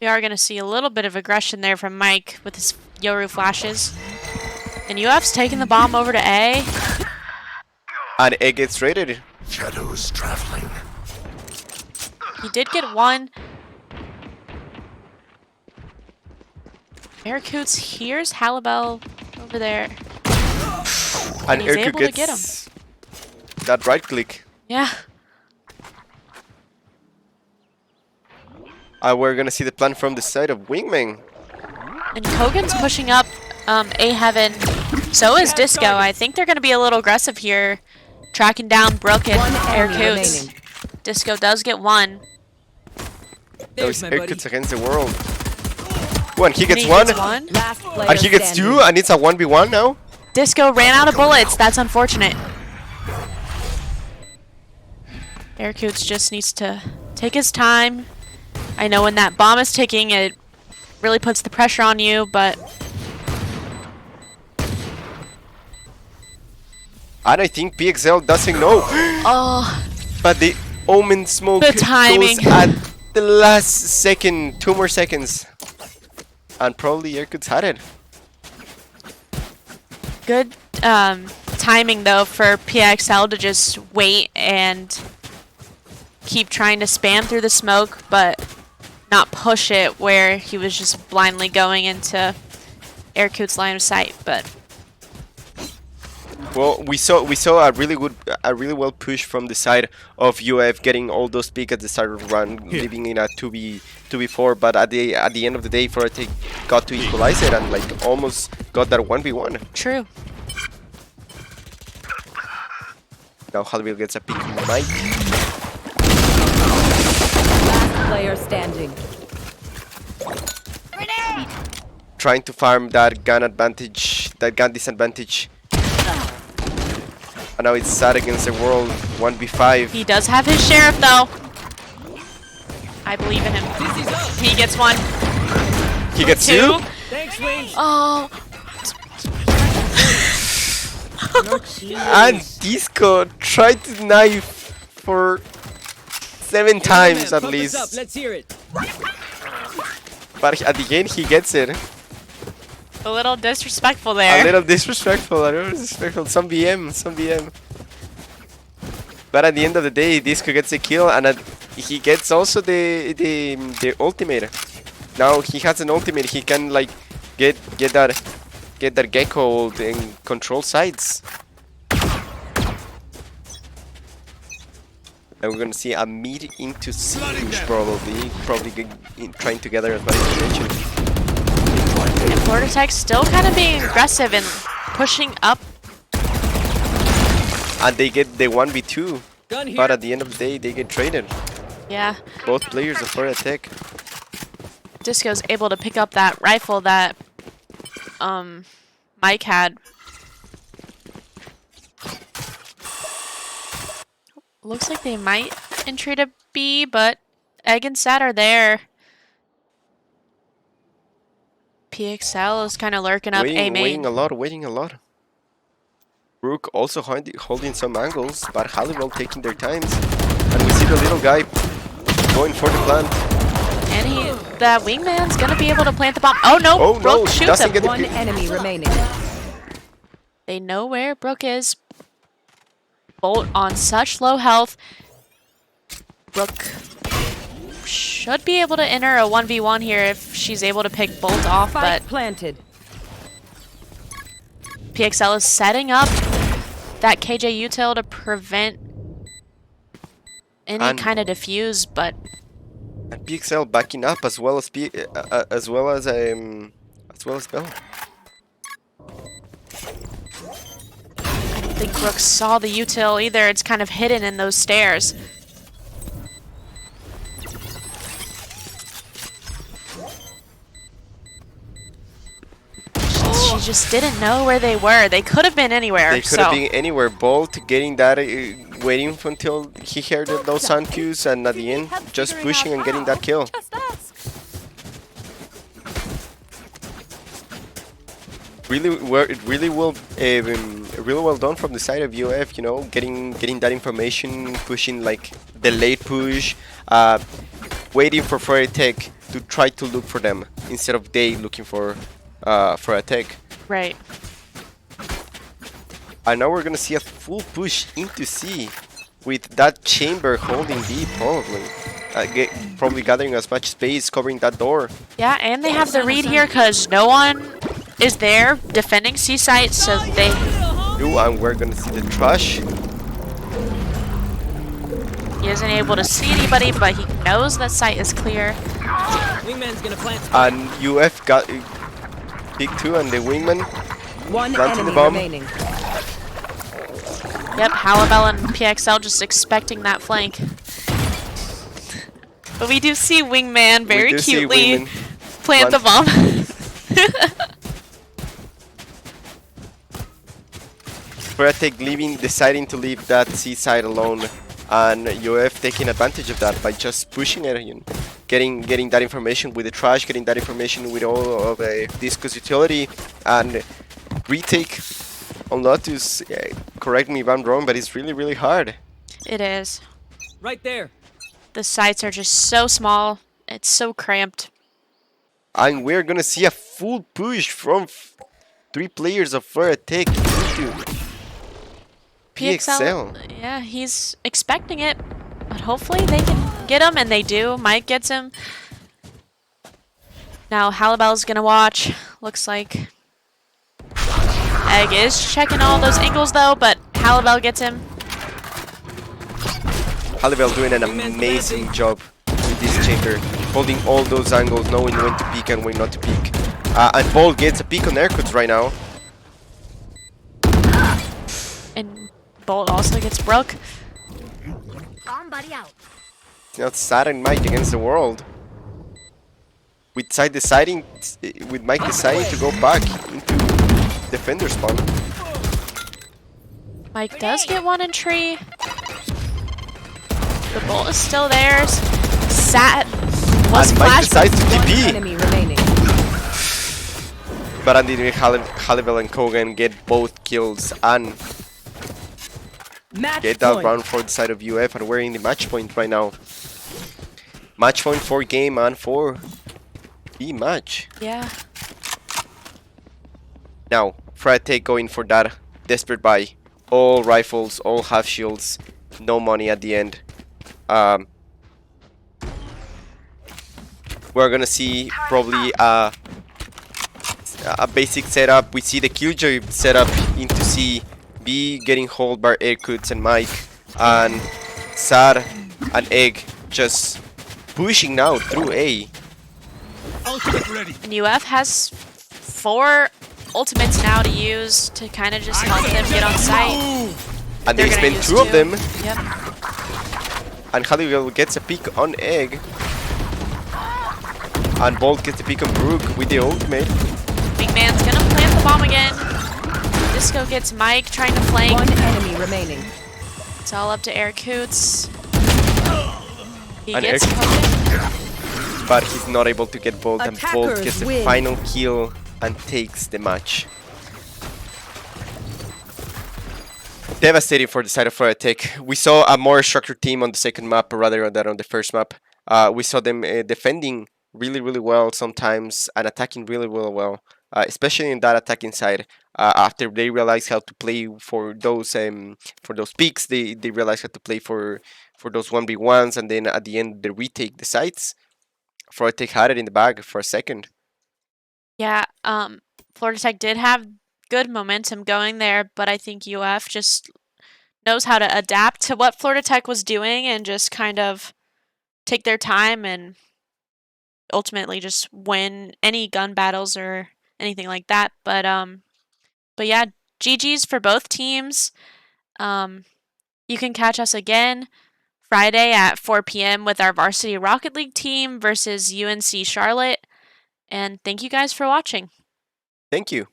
We are going to see a little bit of aggression there from Mike with his Yoru flashes. And UF's taking the bomb over to A. And it gets raided. Shadows traveling. He did get one. Coots hears Halliwell over there. And he's Erku able to gets get him. that right click. Yeah. We're gonna see the plan from the side of Wingman. And Kogan's pushing up A Heaven. So is Disco. I think they're going to be a little aggressive here. Tracking down Brooke and enemy Coots. remaining. Disco does get one. Those Erkuts against the world. One, he gets He one, gets one. Last player and he gets standing. two, and it's a 1v1 now. Disco ran out of bullets. That's unfortunate. Coots just needs to take his time. I know when that bomb is ticking, it really puts the pressure on you, but And I think PXL doesn't know. oh, But the Omen smoke The timing. goes at the last second, 2 more seconds. And probably Erkuts had it. good timing though for PXL to just wait and keep trying to spam through the smoke, but not push it where he was just blindly going into Coots' line of sight. But Well, we saw a really well push from the side of UF, getting all those picks at the start of the run, leaving in a 2v4. But at the end of the day, Ferry got to equalize it and like almost got that 1v1. true. Now Halliwell gets a pick from Mike. Last player standing. Trying to farm that gun advantage, that gun disadvantage. And now it's sad against the world, 1v5. He does have his sheriff though. I believe in him. He gets one. He gets Two. two. Oh, And Disco tried to knife for 7 times at least. Let's hear it. But at the end he gets it. a little disrespectful A there. little disrespectful, some BM. But at the end of the day, Disco gets a kill, and he gets also the ultimate. Now he has an ultimate. He can like get that gecko ult and control sides. And we're gonna see a mid into siege probably trying to gather as much information. And Florida Tech still kind of being aggressive and pushing up. And they get the 1v2. But at the end of the day, they get traded. Yeah, Both players of Florida Tech. Disco's able to pick up that rifle that Mike had. Looks like they might entry to B, but Egg and Sat are there. PXL is kind of lurking up A main. Waiting a lot. Brooke also holding some angles, but Halliwell taking their times. And we see the little guy going for the plant. And that wingman's gonna be able to plant the bomb. Oh no, Oh no, Brooke she shoots doesn't him. get the One enemy remaining. They know where Brooke is. Bolt on such low health. Brooke should be able to enter a 1v1 here if she's able to pick Bolt off, Spike but planted. PXL is setting up that KJ util to prevent any kind of defuse, but And PXL backing up as well as Bell. I don't think Brooke saw the util either. It's kind of hidden in those stairs. She just didn't know where they were. They could have been anywhere. They could have been anywhere. Bolt getting that, waiting until he heard those sound cues, and at the end, just pushing and getting that kill. Just ask. Really well done from the side of UF. You know, getting that information, pushing like the late push, waiting for Ferry Tech to try to look for them instead of they looking for a tech. Right. And now we're gonna see a full push into C with that chamber holding B probably. Probably gathering as much space, covering that door. Yeah, and they have the read here because no one is there defending C site, so they... Ooh, and we're gonna see the trash. He isn't able to see anybody, but he knows that site is clear. Wingman's gonna plant. And UF got pick 2 and the wingman. One Planting the enemy bomb. remaining. Yep, Halliwell and PXL just expecting that flank. But we do see Wingman very We do see cutely Wingman plant the bomb. Tech deciding to leave that C side alone, and UF taking advantage of that by just pushing it, you know, getting that information with the trash, getting that information with all of Disco's utility, and retake on Lotus. Correct me if I'm wrong, but it's really hard. It is. Right there. The sites are just so small. It's so cramped. And we're gonna see a full push from 3 players of Florida Tech into PXL. Yeah, he's expecting it, but hopefully they can get him, and they do. Mike gets him. Now Halliwell's gonna watch. Looks like Egg is checking all those angles though, but Halliwell gets him. Halliwell doing an amazing job with this chamber, holding all those angles, knowing when to peek and when not to peek. And Bolt gets a peek on Aircuts right now. And Bolt also gets Brooke. Now it's Sad and Mike against the world. With Mike deciding to go back into defender spawn. Mike does get one in tree. The Bolt is still there. Sat was And Mike flashed. decides to One TP. enemy remaining. But indeed, Halliwell and Kogan get both kills and Match get that point. round for the side of UF, and we're in the match point right now. Match point for game and for the match. Yeah. Now, Tech going for that desperate buy. All rifles, all half shields, no money at the end. We're gonna see probably a basic setup. We see the Killjoy setup into C. B getting hold by Coots and Mike, and Sad and Egg just pushing now through A. Ultimate ready. And UF has 4 ultimates now to use to kind of just help them get on site. And They're they gonna spend use 2 of them. Yep. And Halliwell gets a pick on Egg. And Bolt gets the pick on Brooke with the ultimate. Big man's gonna plant the bomb again. Disco gets Mike trying to flank. One enemy remaining. It's all up to Eric Coots. He And gets Eric- poked. But he's not able to get Bolt, and Bolt Attackers gets the win. final kill and takes the match. Devastating for the side of Florida Tech. We saw a more structured team on the second map rather than on the first map. We saw them defending really, really well sometimes and attacking really, really well. Especially in that attacking side. After they realized how to play for those peaks, they realized how to play for those 1v1s, and then at the end they retake the sites. Florida Tech had it in the bag for a second. Yeah, Florida Tech did have good momentum going there, but I think UF just knows how to adapt to what Florida Tech was doing and just kind of take their time and ultimately just win any gun battles or anything like that. But yeah, GG's for both teams. You can catch us again Friday at 4 p.m. with our Varsity Rocket League team versus UNC Charlotte. And thank you guys for watching. Thank you.